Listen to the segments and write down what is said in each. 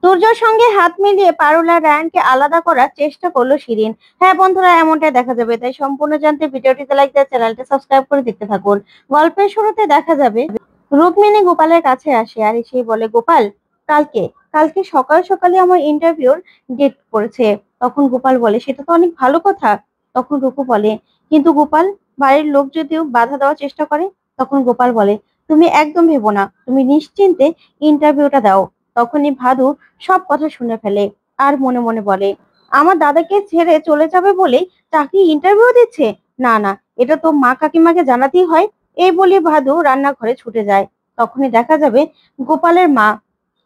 সূর্যর সঙ্গে হাত মিলিয়ে পারুল আর রায়ানকে আলাদা করার চেষ্টা করলো শিরিন। হ্যাঁ বন্ধুরা, এমনটাই দেখা যাবে, তাই সম্পূর্ণ জানতে ভিডিওটিতে লাইক দিয়ে চ্যানেলটা সাবস্ক্রাইব করে দেখতে থাকুন। গল্পের শুরুতে দেখা যাবে রুক্মিণী গোপালের কাছে আসে আর এসে বলে, গোপাল, কালকে কালকে সকাল সকালে আমার ইন্টারভিউর ডেট পড়েছে। তখন গোপাল বলে, সেটা তো অনেক ভালো কথা। তখন রুকু বলে, কিন্তু গোপাল, বাড়ির লোক যদিও বাধা দেওয়ার চেষ্টা করে। তখন গোপাল বলে, তুমি একদম ভেবো না, তুমি নিশ্চিন্তে ইন্টারভিউটা দাও। তখনই ভাদু সব কথা শুনে ফেলে আর মনে মনে বলে, আমার দাদাকে ছেড়ে চলে যাবে বলেই চাকরি ইন্টারভিউ দিচ্ছে। না না, এটা তো মা কাকিমাকে জানাতেই হয়। এই বলে ভাদু রান্নাঘরে ছুটে যায়। তখনই দেখা যাবে গোপালের মা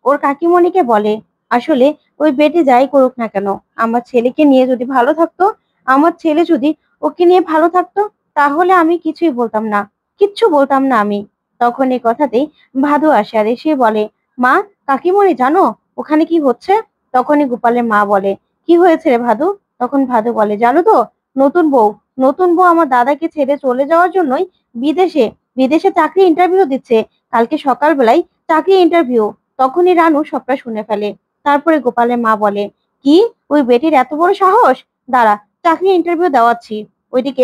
ওর কাকিমণিকে বলে, আসলে ওই বেটি যাই করুক না কেন, আমার ছেলেকে নিয়ে যদি ভালো থাকতো, আমার ছেলে যদি ওকে নিয়ে ভালো থাকতো, তাহলে আমি কিছুই বলতাম না, কিচ্ছু বলতাম না আমি। তখন এই কথাতেই ভাদু আসে আর এসে বলে, মা, কাকিমণি জানো ওখানে কি হচ্ছে? তখনই গোপালের মা বলে, কি হয়েছে রে ভাদু? তখন ভাদু বলে, জানো তো, নতুন বউ নতুন বউ আমার দাদাকে ছেড়ে চলে যাওয়ার জন্যই বিদেশে বিদেশে চাকরি ইন্টারভিউ দিচ্ছে। কালকে সকালবেলায় চাকরি ইন্টারভিউ। তখনই রানু সবটা শুনে ফেলে। তারপরে গোপালের মা বলে, কি, ওই বেটির এত বড় সাহস! দাঁড়া, চাকরি ইন্টারভিউ দেওয়াচ্ছি। ওইদিকে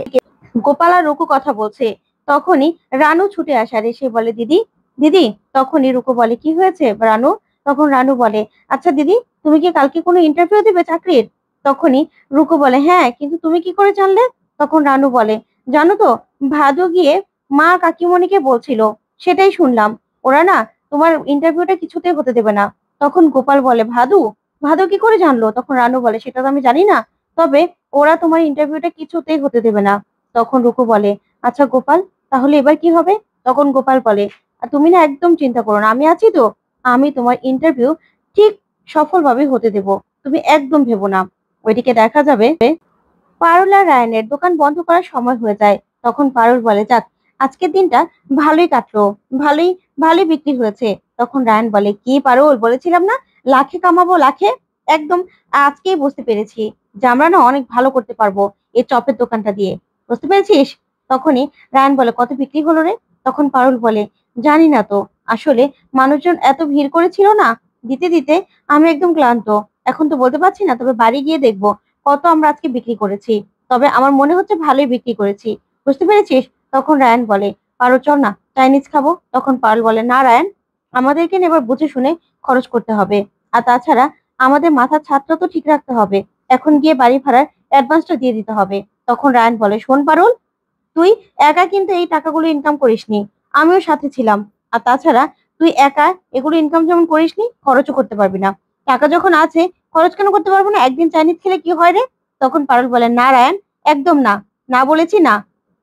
গোপাল আর রুকু কথা বলছে। তখনই রানু ছুটে আসে আর এসে বলে, দিদি, দিদি। তখনই রুকু বলে, কি হয়েছে রানু? তখন রানু বলে, আচ্ছা দিদি, তুমি কি কালকে কোনো ইন্টারভিউ দিবে চাকরির? তখনই রুকু বলে, হ্যাঁ, কিন্তু তুমি কি করে জানলে? তখন রানু বলে, জানো তো, ভাদু গিয়ে মা কাকিমণিকে বলছিল, সেটাই শুনলাম। ওরা না তোমার ইন্টারভিউটা কিছুতেই হতে দেবে না। তখন গোপাল বলে, ভাদু ভাদু কি করে জানলো? তখন রানু বলে, সেটা তো আমি জানি না, তবে ওরা তোমার ইন্টারভিউটা কিছুতেই হতে দেবে না। তখন রুকু বলে, আচ্ছা গোপাল, তাহলে এবার কি হবে? তখন গোপাল বলে, আর তুমি না একদম চিন্তা করো না, আমি আছি তো। আমি তোমার ইন্টারভিউ ঠিক সফলভাবে হতে দেব, তুমি একদম ভেবো না। ওইদিকে দেখা যাবে পারুল আর রায়নের দোকান বন্ধ করার সময় হয়ে যায়। তখন পারুল বলে, যাক, আজকের দিনটা ভালোই কাটলো, ভালোই ভালোই বিক্রি হয়েছে। তখন রায়ন বলে, কি পারুল, বলেছিলাম না লাখে কামাবো, লাখে। একদম আজকেই বুঝতে পেরেছি যে আমরা না অনেক ভালো করতে পারবো এই চপের দোকানটা দিয়ে। বুঝতে পেরেছিস? তখনই রায়ন বলে, কত বিক্রি হলো রে? তখন পারুল বলে, জানি না তো, আসলে মানুষজন এত ভিড় করেছিল না, দিতে দিতে আমি একদম ক্লান্ত। এখন তো বলতে পারছি না, তবে বাড়ি গিয়ে দেখবো কত আমরা আজকে বিক্রি করেছি। তবে আমার মনে হচ্ছে ভালোই বিক্রি করেছি। বুঝতে পেরেছিস? তখন রায়ান বলে, পারো, চল না চাইনিজ খাবো। তখন পারুল বলে, না রায়ান, আমাদেরকে না এবার বুঝে শুনে খরচ করতে হবে। আর তাছাড়া আমাদের মাথার ছাদটা তো ঠিক রাখতে হবে। এখন গিয়ে বাড়ি ভাড়ার অ্যাডভান্সটা দিয়ে দিতে হবে। তখন রায়ান বলে, শোন পারুল, তুই একা কিন্তু এই টাকাগুলো ইনকাম করিসনি, আমিও সাথে ছিলাম। আর তাছাড়া তুই একা এগুলো ইনকাম যেমন করিসনি, খরচও করতে পারবি না। টাকা যখন আছে, খরচ কেন করতে পারবো না? একদিন চাইনিজ খেলে কি হয় রে? তখন পারুল বলে, না রায়ান, একদম না, না বলেছি না।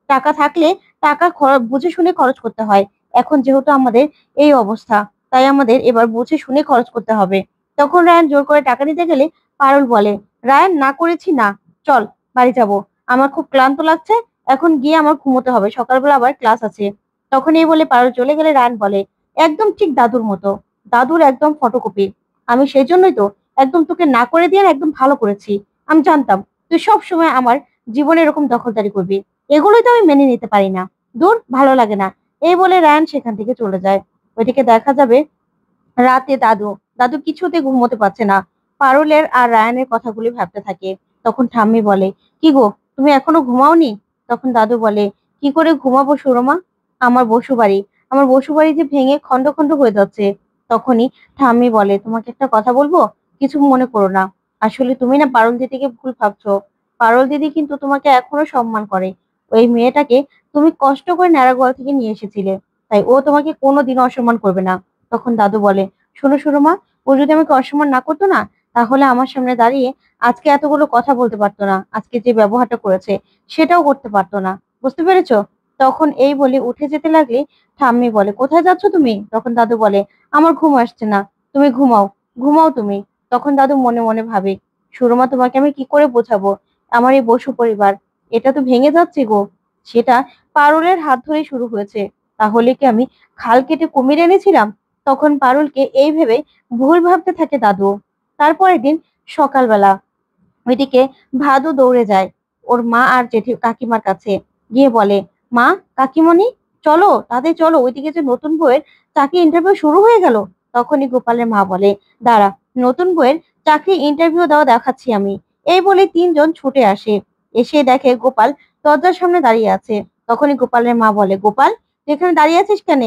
টাকা থাকলে টাকা বুঝে শুনে খরচ করতে হয়। এখন যেহেতু আমাদের এই অবস্থা, তাই আমাদের এবার বুঝে শুনে খরচ করতে হবে। তখন রায়ান জোর করে টাকা নিতে গেলে পারুল বলে, রায়ান, না করেছি না, চল বাড়ি যাব, আমার খুব ক্লান্ত লাগছে, এখন গিয়ে আমার ঘুমোতে হবে, সকালবেলা আবার ক্লাস আছে। তখন এই বলে পারুল চলে গেলে রায়ান বলে, একদম ঠিক দাদুর মতো, দাদুর একদম ফটোকপি। আমি সেই জন্যই তো একদম তোকে না করে দিয়ে একদম ভালো করেছি। আমি জানতাম তুই সব সময় আমার জীবনে এরকম দখলদারি করবি, এগুলোই তো আমি মেনে নিতে পারি না। দূর, ভালো লাগে না। এই বলে রায়ান সেখান থেকে চলে যায়। ওইদিকে দেখা যাবে রাতে দাদু দাদু কিছুতে ঘুমোতে পারছে না। পারুলের আর রায়ানের কথাগুলি ভাবতে থাকে। তখন ঠাম্মি বলে, কি গো, তুমি এখনো ঘুমাওনি? তখন দাদু বলে, কি করে ঘুমাবো সুরমা, আমার বসুবাড়ি আমার বসুবাড়ি যে ভেঙে খন্ড খন্ড হয়ে যাচ্ছে। তখনই ঠাম্মি বলে, তোমাকে একটা কথা বলবো, কিছু মনে করো না। আসলে তুমি না পারুল দিদিকে ভুল ভাবছো। পারুল দিদি কিন্তু তোমাকে এখনো সম্মান করে। ওই মেয়েটাকে তুমি কষ্ট করে নারাগোয়াল থেকে নিয়ে এসেছিলে, তাই ও তোমাকে কোনোদিনও অসম্মান করবে না। তখন দাদু বলে, শোনো সুরমা, ও যদি আমাকে অসম্মান না করতো না, তাহলে আমার সামনে দাঁড়িয়ে আজকে এতগুলো কথা বলতে পারতো না, আজকে যে ব্যবহারটা করেছে সেটাও করতে পারতো না। বুঝতে পেরেছো? তখন এই বলে উঠে যেতে লাগলে ঠাম্মি বলে, কোথায় যাচ্ছ তুমি? তখন দাদু বলে, আমার ঘুম আসছে না, তুমি ঘুমাও, ঘুমাও তুমি। তখন দাদু মনে মনে ভাবে, সুরমা, তোমাকে আমি কি করে বোঝাবো, আমার এই বসু পরিবার এটা তো ভেঙে যাচ্ছে গো। সেটা পারুলের হাত ধরেই শুরু হয়েছে, তাহলে কি আমি খাল কেটে কুমির এনেছিলাম? তখন পারুলকে এই ভেবে ভুল ভাবতে থাকে দাদু। তারপরের দিন সকালবেলা ওইদিকে ভাদু দৌড়ে যায় ওর মা আর জেঠি কাকিমার কাছে, গিয়ে বলে, মা, কাকিমণি, চলো তাদের, চলো ওইদিকে যে নতুন বউয়ের চাকরি ইন্টারভিউ শুরু হয়ে গেল। তখনই গোপালের মা বলে, দাঁড়া, নতুন বইয়ের চাকরি ইন্টারভিউ দেওয়া দেখাচ্ছি আমি। এই বলে তিনজন ছুটে আসে। এসে দেখে গোপাল দরজার সামনে দাঁড়িয়ে আছে। তখনই গোপালের মা বলে, গোপাল তুই এখানে দাঁড়িয়ে আছিস কেন?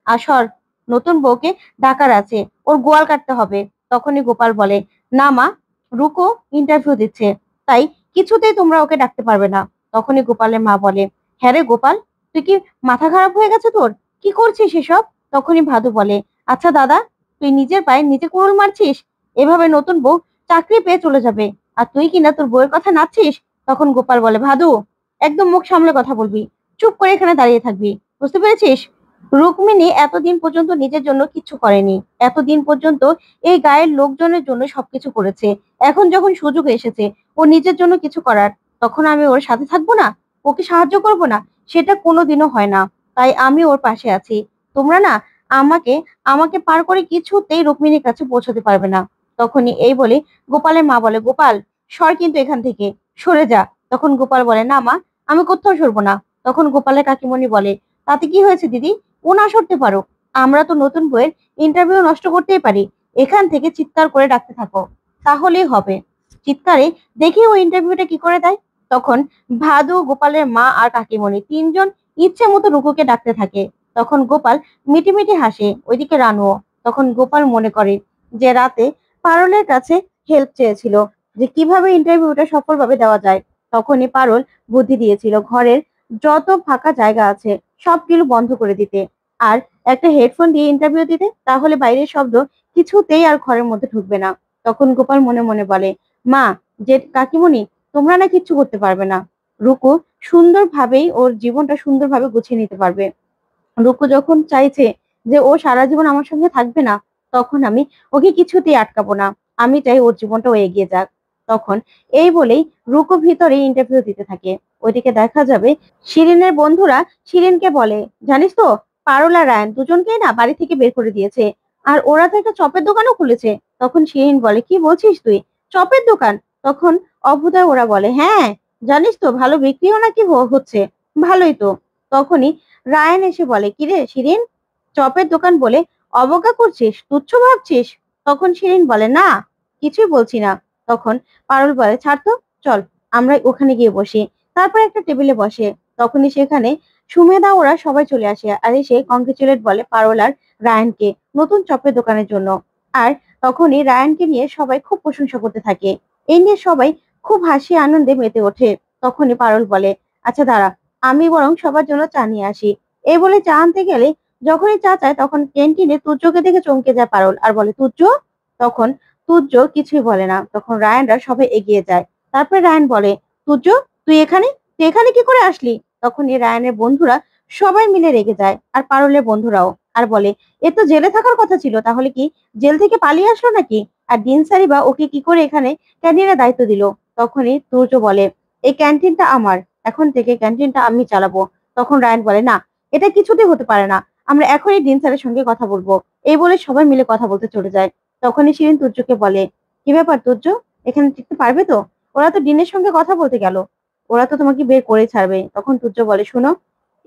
আসর, নতুন বউকে ডাকার আছে, ওর গোয়াল কাটতে হবে। তখনই গোপাল বলে, না মা, রুকো ইন্টারভিউ দিচ্ছে, তাই কিছুতেই তোমরা ওকে ডাকতে পারবে না। তখনই গোপালের মা বলে, হ্যাঁ রে গোপাল, তুই কি মাথা খারাপ হয়ে গেছে তোর? কি করছিস এসব? তখনই ভাদু বলে, আচ্ছা দাদা, তুই নিজের পায়ে নিজে কুড়ুল মারছিস? এভাবে নতুন বউ চাকরি পেয়ে চলে যাবে, আর তুই কিনা তোর বউয়ের কথা নাচছিস? তখন গোপাল বলে, ভাদু, একদম মুখ সামলে কথা বলবি, চুপ করে এখানে দাঁড়িয়ে থাকবি, বুঝতে পেরেছিস? রুক্মিণী এতদিন পর্যন্ত নিজের জন্য কিচ্ছু করেনি। এতদিন পর্যন্ত এই গায়ের লোকজনের জন্য সবকিছু করেছে। এখন যখন সুযোগ এসেছে ও নিজের জন্য কিছু করার, তখন আমি ওর সাথে থাকবো না, ওকে সাহায্য করব না? সেটা কোনোদিনও হয় না। তাই আমি ওর পাশে আছি। তোমরা না আমাকে আমাকে পার করে কিছুতেই রুক্মিণীর কাছে পৌঁছতে পারবে না। তখনই এই বলে গোপালের মা বলে, গোপাল সর, কিন্তু এখান থেকে সরে যা। তখন গোপাল বলে, না মা, আমি কোথাও সরবো না। তখন গোপালের কাকিমণি বলে, তাতে কি হয়েছে দিদি, ও না সরতে পারো, আমরা তো নতুন বইয়ের ইন্টারভিউ নষ্ট করতেই পারি। এখান থেকে চিৎকার করে ডাকতে থাকো, তাহলেই হবে। চিৎকারে দেখি ও ইন্টারভিউটা কি করে দেয়। তখন ভাদু, গোপালের মা আর কাকিমণি তিনজন ইচ্ছে মতো রুকুকে ডাকতে থাকে। তখন গোপাল মিটিমিটি হাসে, ওইদিকে রানুও। তখন গোপাল মনে করে যে রাতে পারুলের কাছে হেল্প চেয়েছিল, যে কিভাবে ইন্টারভিউটা সফলভাবে দেওয়া যায়। তখনই পারুল বুদ্ধি দিয়েছিল ঘরের যত ফাঁকা জায়গা আছে সবগুলো বন্ধ করে দিতে, আর একটা হেডফোন দিয়ে ইন্টারভিউ দিতে, তাহলে বাইরের শব্দ কিছুতেই আর ঘরের মধ্যে ঢুকবে না। তখন গোপাল মনে মনে বলে, মা, যে কাকিমণি, তোমরা না কিচ্ছু করতে পারবে না। রুকু সুন্দরভাবেই ওর জীবনটা সুন্দরভাবে গুছিয়ে নিতে পারবে। রুকু যখন চাইছে যে ও সারা জীবন আমার সঙ্গে থাকবে না, তখন আমি ওকে কিছুতেই আটকাবো না। আমি চাই ওর জীবনটা ও এগিয়ে যাক। তখন এই বলেই রুকু ভিতরে ইন্টারভিউ দিতে থাকে। ওইদিকে দেখা যাবে শিরিনের বন্ধুরা শিরিনকে বলে, জানিস তো, পারুল আর রায়ান দুজনকেই না বাড়ি থেকে বের করে দিয়েছে, আর ওরা তো একটা চপের দোকানও খুলেছে। তখন শিরিন বলে, কি বলছিস তুই, চপের দোকান? তখন অভ্যুদয় ওরা বলে, হ্যাঁ, জানিস তো, ভালো বিক্রিও নাকি হচ্ছে। ভালোই তো। তখনই রায়ান এসে বলে, কিরে শিরিন, চপের দোকান বলে অবজ্ঞা করছিস, তুচ্ছ ভাবছিস? তখন শিরিন বলে, না, কিছুই বলছি না। তখন পারুল বলে, ছাড় তো, চল আমরা ওখানে গিয়ে বসি। তারপর একটা টেবিলে বসে। তখনই সেখানে সুমেধা ওরা সবাই চলে আসে, আর এসে কংগ্রেচুলেট বলে পারুল আর রায়ানকে নতুন চপের দোকানের জন্য। আর তখনই রায়ানকে নিয়ে সবাই খুব প্রশংসা করতে থাকে। এই নিয়ে সবাই খুব হাসি আনন্দে মেতে ওঠে। তখনই পারুল বলে, আচ্ছা দাঁড়া, আমি বরং সবার জন্য চা নিয়ে আসি। এই বলে চা আনতে গেলে যখনই চা চায়, তখন ক্যান্টিনে তুর্যকে দেখে চমকে যায় পারুল, আর বলে, তুর্য? তখন তুর্য কিছুই বলে না। তখন রায়ানরা সবাই এগিয়ে যায়। তারপরে রায়ান বলে, তুর্য, তুই এখানে তুই এখানে কি করে আসলি? তখন এই রায়ানের বন্ধুরা সবাই মিলে রেগে যায়, আর পারুলের বন্ধুরাও, আর বলে, এ তো জেলে থাকার কথা ছিল, তাহলে কি জেল থেকে পালিয়ে আসলো নাকি? আর দিনসারি বা ওকে কি করে এখানে ক্যান্টিনের দায়িত্ব দিল? তখনই তুর্য বলে, এই ক্যান্টিনটা আমার, এখন থেকে ক্যান্টিনটা আমি চালাবো। তখন রায়ান বলে, না, এটা কিছুতেই হতে পারে না, আমরা এখনই ডিন স্যারের সঙ্গে কথা বলবো। এই বলে সবাই মিলে কথা বলতে চলে যায়। তখনই শিরিন তুর্যকে বলে, কি ব্যাপার তুর্য, এখানে টিকতে পারবে তো? ওরা তো ডিনের সঙ্গে কথা বলতে গেল, ওরা তো তোমাকে বের করে ছাড়বে। তখন তুর্য বলে, শোনো,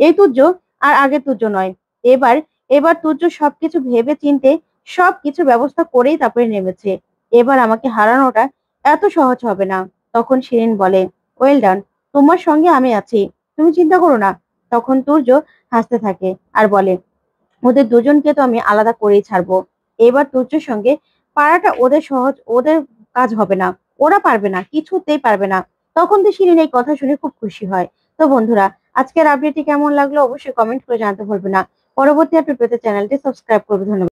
এই তুর্য আর আগের তুর্য নয়। এবার এবার তুর্য সবকিছু ভেবে চিনতে সবকিছু ব্যবস্থা করেই তারপরে নেমেছে। এবার আমাকে হারানোটা এত সহজ হবে না। তখন শিরিন বলে, ওয়েল ডান, তোমার সঙ্গে আমি আছি, তুমি চিন্তা করো না। তখন তুর্য হাসতে থাকে আর বলে, ওদের দুজনকে তো আমি আলাদা করেই ছাড়বো। এবার তুর্যের সঙ্গে পারাটা ওদের কাজ হবে না, ওরা পারবে না, কিছুতেই পারবে না। তখন তো শিরিন এই কথা শুনে খুব খুশি হয়। তো বন্ধুরা, আজকের আপডেটটি কেমন লাগলো অবশ্যই কমেন্ট করে জানাতে ভুলবে না। পরবর্তী আপডেট পেতে চ্যানেলটি সাবস্ক্রাইব করবে। ধন্যবাদ।